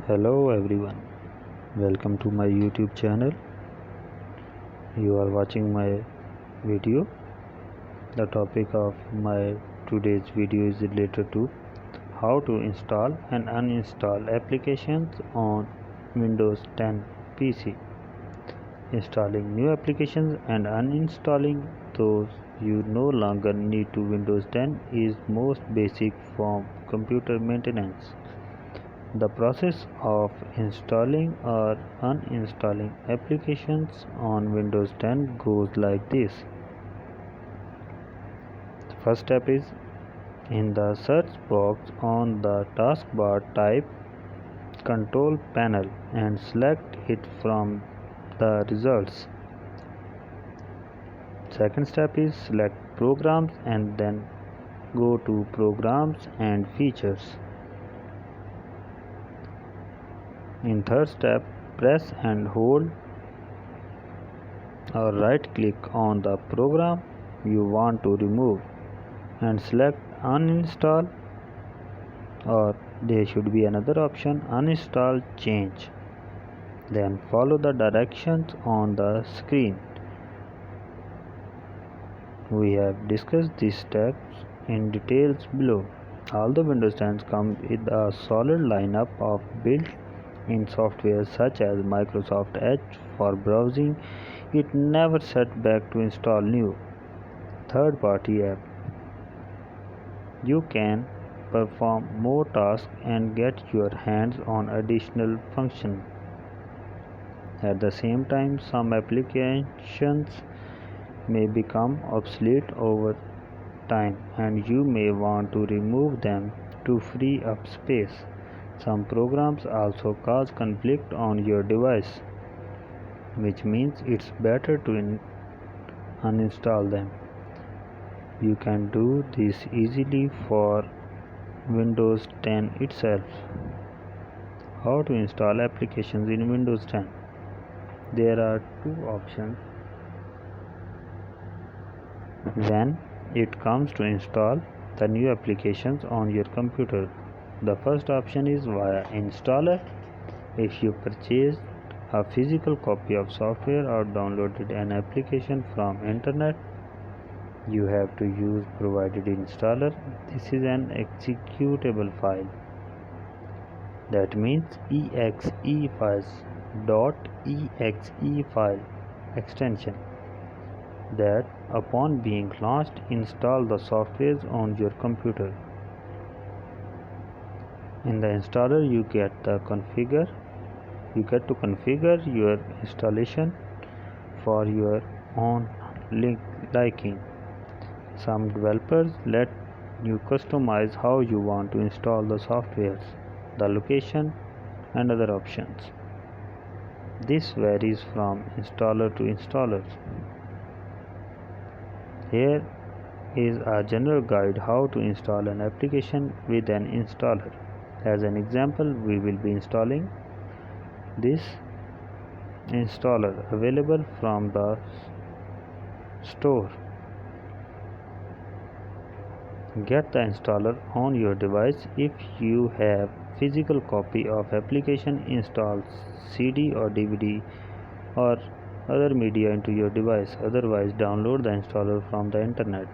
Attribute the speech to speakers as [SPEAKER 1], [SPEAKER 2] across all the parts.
[SPEAKER 1] Hello everyone, welcome to my YouTube channel. You are watching my video. The topic of my today's video is related to how to install and uninstall applications on Windows 10 PC. Installing new applications and uninstalling those you no longer need to Windows 10 is most basic form computer maintenance. The process of installing or uninstalling applications on Windows 10 goes like this. The first step is, in the search box on the taskbar, type Control Panel and select it from the results. Second step is, select Programs and then go to Programs and Features. In third step, press and hold or right click on the program you want to remove and select uninstall, or there should be another option, uninstall change. Then follow the directions on the screen. We have discussed these steps in details below. Although Windows 10 comes with a solid lineup of built-in software such as Microsoft Edge for browsing, it never set back to install new third-party apps. You can perform more tasks and get your hands on additional functions. At the same time, some applications may become obsolete over time and you may want to remove them to free up space. Some programs also cause conflict on your device, which means it's better to uninstall them. You can do this easily for Windows 10 itself. How to install applications in Windows 10? There are two options when it comes to install the new applications on your computer. The first option is via installer. If you purchased a physical copy of software or downloaded an application from internet, you have to use provided installer. This is an executable file. That means exe files .exe file extension that upon being launched install the softwares on your computer. In the installer you get to configure your installation for your own liking. Some developers let you customize how you want to install the softwares, the location, and other options. This varies from installer to installer. Here is a general guide how to install an application with an installer. As an example, we will be installing this installer available from the store. Get the installer on your device. If you have physical copy of application, install CD or DVD or other media into your device. Otherwise, download the installer from the internet.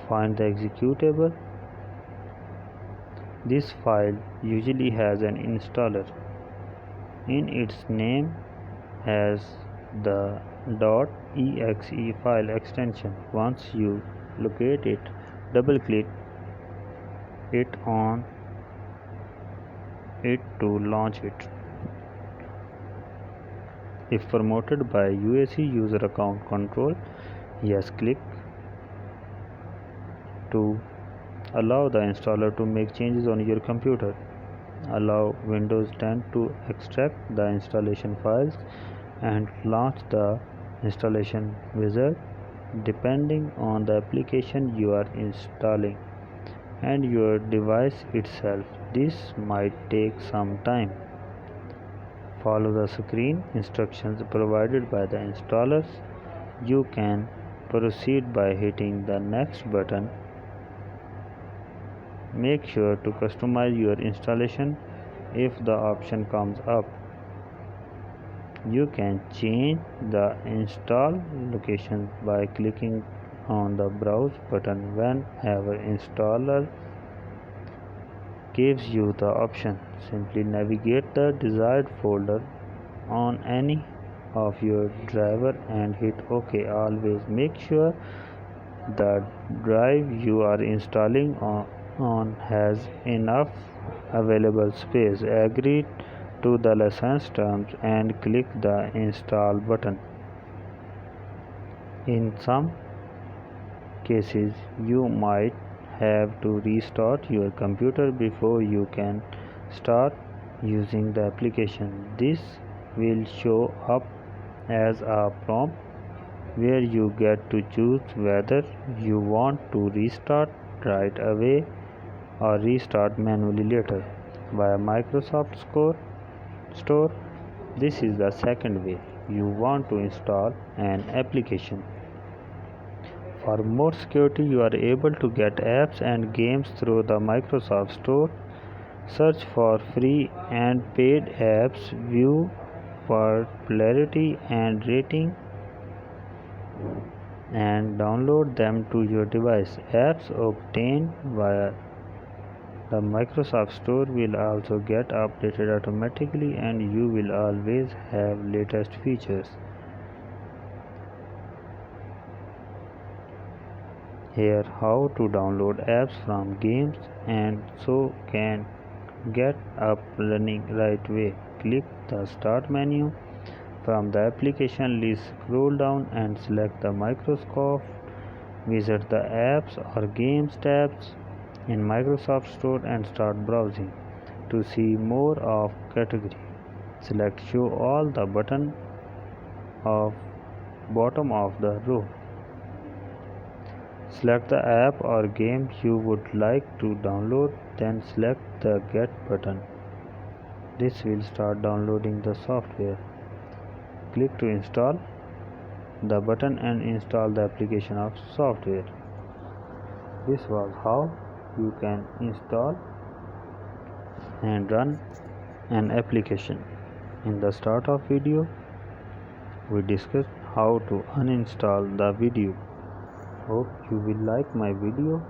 [SPEAKER 1] Find the executable. This file usually has an installer in its name as the .exe file extension. Once you locate it, double click it on it to launch it. If promoted by UAC user account control, yes click to allow the installer to make changes on your computer. Allow Windows 10 to extract the installation files and launch the installation wizard. Depending on the application you are installing and your device itself, this might take some time. Follow the screen instructions provided by the installers. You can proceed by hitting the next button. Make sure to customize your installation If the option comes up, you can change the install location by clicking on the browse button whenever installer gives you the option. Simply navigate the desired folder on any of your driver and hit OK. Always make sure the drive you are installing on has enough available space. Agree to the license terms and click the install button. In some cases, you might have to restart your computer before you can start using the application. This will show up as a prompt where you get to choose whether you want to restart right away or restart manually later. Via Microsoft Store, this is the second way you want to install an application. For more security, you are able to get apps and games through the Microsoft Store. Search for free and paid apps, view popularity and rating, and download them to your device. Apps obtained via the Microsoft Store will also get updated automatically and you will always have latest features. Here how to download apps from games and so can get up running right away. Click the start menu. From the application list, scroll down and select the Microsoft. Visit the apps or games tabs in Microsoft Store and start browsing. To see more of category, select show all the button of bottom of the row. Select the app or game you would like to download, then select the get button. This will start downloading the software. Click to install the button and install the application of software. This was how you can install and run an application. In the start of video, we discussed how to uninstall the video. Hope you will like my video.